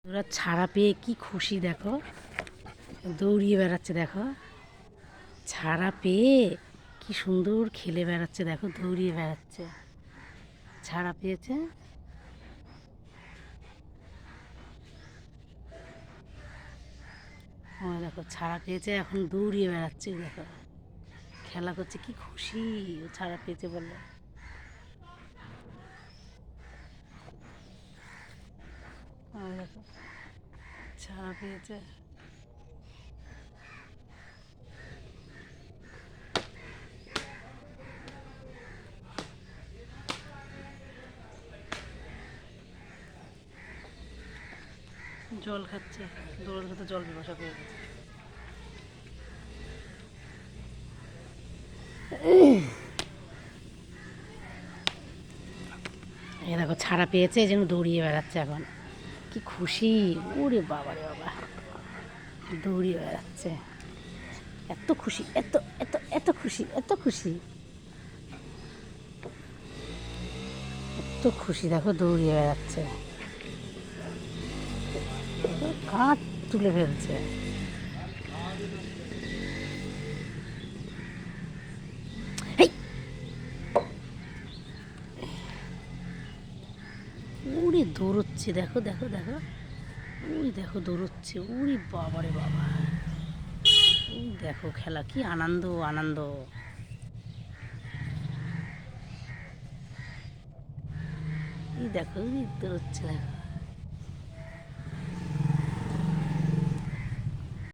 ওরা ছাড়া পেয়ে কি খুশি দেখো, দৌড়িয়ে বেড়াচ্ছে দেখো। ছাড়া পেয়ে কি সুন্দর খেলে বেড়াচ্ছে দেখো, দৌড়িয়ে বেড়াচ্ছে। ছাড়া পেয়েছে। ও দেখো ছাড়া পেয়েছে, এখন দৌড়িয়ে বেড়াচ্ছে দেখো, খেলা করছে, কি খুশি ও ছাড়া পেয়েছে বলে। দেখো ছাড়া পেয়েছে। জল খাচ্ছে, দৌড়াতে খাতে জল পিপাসা পেয়ে গেছে। এ দেখো ছাড়া পেয়েছে, এই জন্য দৌড়িয়ে বেড়াচ্ছে এখন, কি খুশি। ওরে বাবা রে বাবা, দৌড়িয়ে বেড়াচ্ছে, এত খুশি, এত এত এত খুশি, এত খুশি, এত খুশি দেখো, দৌড়িয়ে বেড়াচ্ছে, কাঁধ তুলে ফেলছে। উড়ি দৌড়চ্ছে দেখো দেখো দেখো, ওই দেখো দৌড়চ্ছে, উড়ি বাবারে বাবা, ওই দেখো খেলা, কি আনন্দ আনন্দ। এই দেখো দৌড়চ্ছে দেখো।